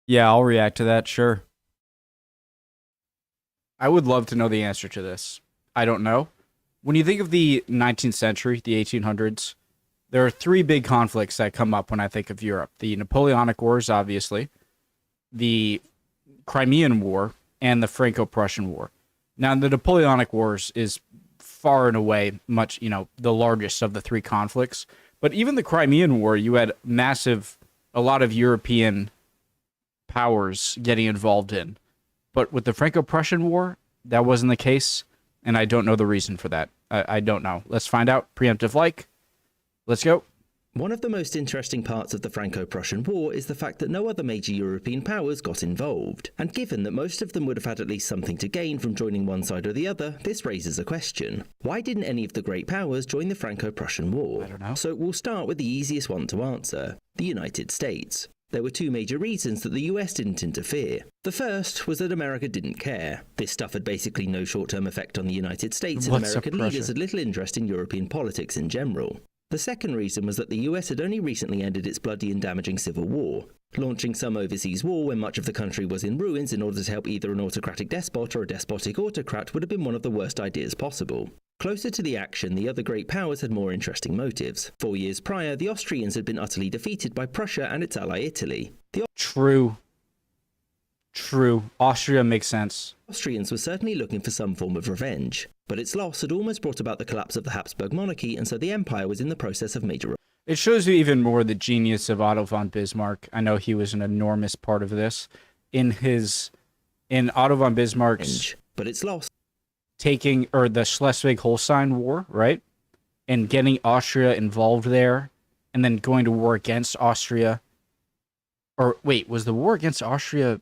Yeah, I'll react to that, sure. I would love to know the answer to this. I don't know. When you think of the 19th century, the 1800s, there are three big conflicts that come up when I think of Europe: the Napoleonic Wars, obviously, the Crimean War, and the Franco-Prussian War. Now, the Napoleonic Wars is far and away much, the largest of the three conflicts. But even the Crimean War, you had a lot of European powers getting involved in. But with the Franco-Prussian War, that wasn't the case, and I don't know the reason for that. I don't know. Let's find out. Preemptive like. Let's go. One of the most interesting parts of the Franco-Prussian War is the fact that no other major European powers got involved. And given that most of them would have had at least something to gain from joining one side or the other, this raises a question. Why didn't any of the great powers join the Franco-Prussian War? I don't know. So we'll start with the easiest one to answer: the United States. There were two major reasons that the US didn't interfere. The first was that America didn't care. This stuff had basically no short-term effect on the United States, and American leaders had little interest in European politics in general. The second reason was that the US had only recently ended its bloody and damaging civil war. Launching some overseas war when much of the country was in ruins in order to help either an autocratic despot or a despotic autocrat would have been one of the worst ideas possible. Closer to the action, the other great powers had more interesting motives. 4 years prior, the Austrians had been utterly defeated by Prussia and its ally Italy. True. Austria makes sense. Austrians were certainly looking for some form of revenge, but its loss had almost brought about the collapse of the Habsburg monarchy, and so the empire was in the process of major. It shows you even more the genius of Otto von Bismarck. I know he was an enormous part of this. In Otto von Bismarck's but its loss the Schleswig-Holstein War, right? And getting Austria involved there, and then going to war against Austria. Or wait, was the war against Austria?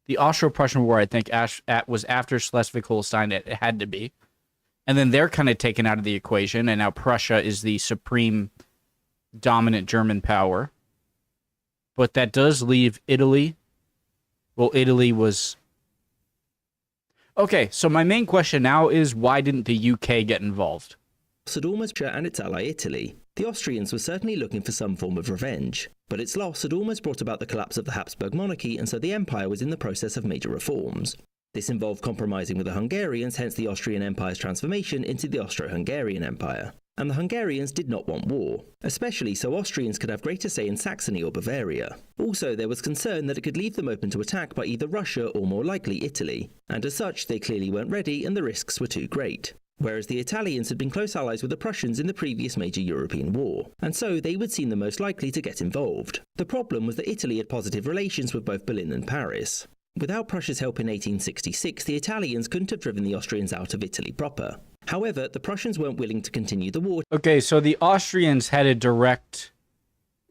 The Austro-Prussian War, I think, was after Schleswig-Holstein. It had to be. And then they're kind of taken out of the equation, and now Prussia is the supreme dominant German power. But that does leave Italy. Well, Italy was... Okay, so my main question now is, why didn't the UK get involved? Had almost and its ally Italy. The Austrians were certainly looking for some form of revenge, but its loss had almost brought about the collapse of the Habsburg monarchy, and so the empire was in the process of major reforms. This involved compromising with the Hungarians, hence the Austrian Empire's transformation into the Austro-Hungarian Empire. And the Hungarians did not want war, especially so Austrians could have greater say in Saxony or Bavaria. Also, there was concern that it could leave them open to attack by either Russia or, more likely, Italy, and as such they clearly weren't ready and the risks were too great. Whereas the Italians had been close allies with the Prussians in the previous major European war, and so they would seem the most likely to get involved. The problem was that Italy had positive relations with both Berlin and Paris. Without Prussia's help in 1866, the Italians couldn't have driven the Austrians out of Italy proper. However, the Prussians weren't willing to continue the war. Okay, so the Austrians had a direct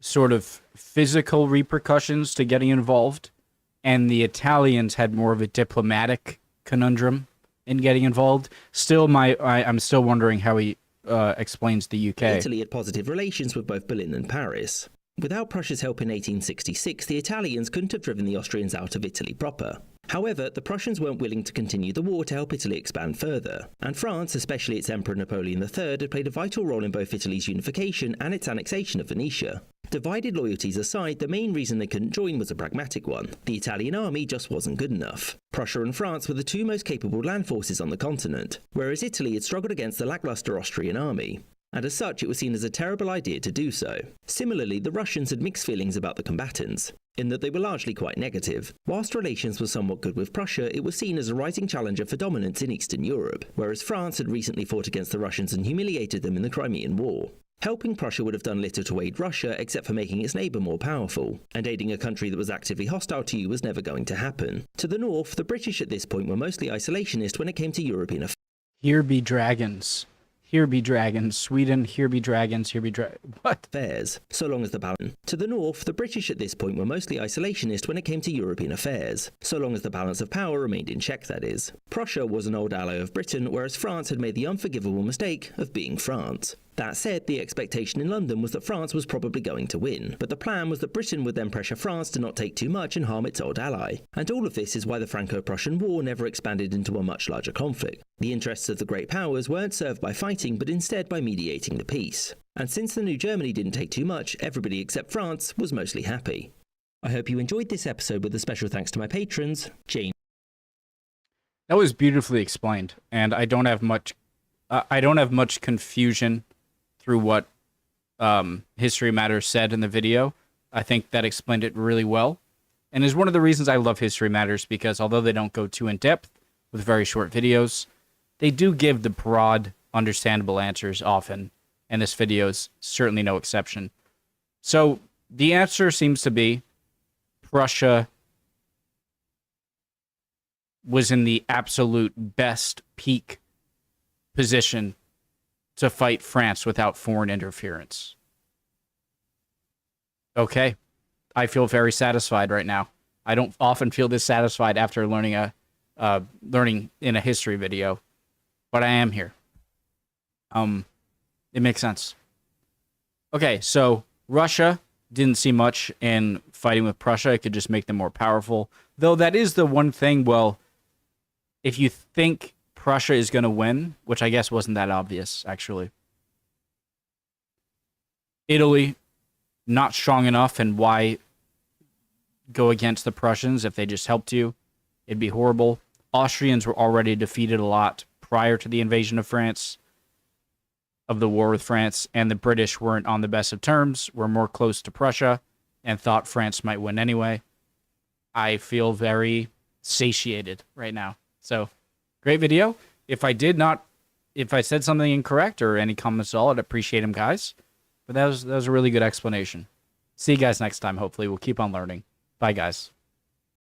sort of physical repercussions to getting involved, and the Italians had more of a diplomatic conundrum in getting involved. Still, I'm still wondering how he explains the UK. Italy had positive relations with both Berlin and Paris. Without Prussia's help in 1866, the Italians couldn't have driven the Austrians out of Italy proper. However, the Prussians weren't willing to continue the war to help Italy expand further, and France, especially its Emperor Napoleon III, had played a vital role in both Italy's unification and its annexation of Venetia. Divided loyalties aside, the main reason they couldn't join was a pragmatic one. The Italian army just wasn't good enough. Prussia and France were the two most capable land forces on the continent, whereas Italy had struggled against the lackluster Austrian army. And as such, it was seen as a terrible idea to do so. Similarly, the Russians had mixed feelings about the combatants, in that they were largely quite negative. Whilst relations were somewhat good with Prussia, it was seen as a rising challenger for dominance in Eastern Europe, whereas France had recently fought against the Russians and humiliated them in the Crimean War. Helping Prussia would have done little to aid Russia except for making its neighbour more powerful, and aiding a country that was actively hostile to you was never going to happen. To the north, the British at this point were mostly isolationist when it came to European affairs. Here be dragons. Here be dragons. Sweden, here be dragons, here be what? Affairs, so long as the balance. To the north, the British at this point were mostly isolationist when it came to European affairs, so long as the balance of power remained in check, that is. Prussia was an old ally of Britain, whereas France had made the unforgivable mistake of being France. That said, the expectation in London was that France was probably going to win, but the plan was that Britain would then pressure France to not take too much and harm its old ally. And all of this is why the Franco-Prussian War never expanded into a much larger conflict. The interests of the great powers weren't served by fighting, but instead by mediating the peace. And since the new Germany didn't take too much, everybody except France was mostly happy. I hope you enjoyed this episode with a special thanks to my patrons, James. That was beautifully explained, and I don't have much confusion through what History Matters said in the video. I think that explained it really well, and is one of the reasons I love History Matters, because although they don't go too in depth with very short videos, they do give the broad, understandable answers often, and this video is certainly no exception. So the answer seems to be Prussia was in the absolute best peak position to fight France without foreign interference. Okay, I feel very satisfied right now. I don't often feel this satisfied after learning in a history video, but I am here. It makes sense. Okay, so Russia didn't see much in fighting with Prussia. It could just make them more powerful. Though that is the one thing, well, if you think Prussia is going to win, which I guess wasn't that obvious, actually. Italy, not strong enough, and why go against the Prussians if they just helped you? It'd be horrible. Austrians were already defeated a lot prior to the invasion of France, of the war with France, and the British weren't on the best of terms, were more close to Prussia, and thought France might win anyway. I feel very satiated right now. So, great video. If I said something incorrect or any comments at all, I'd appreciate them, guys. But that was a really good explanation. See you guys next time, hopefully. We'll keep on learning. Bye, guys.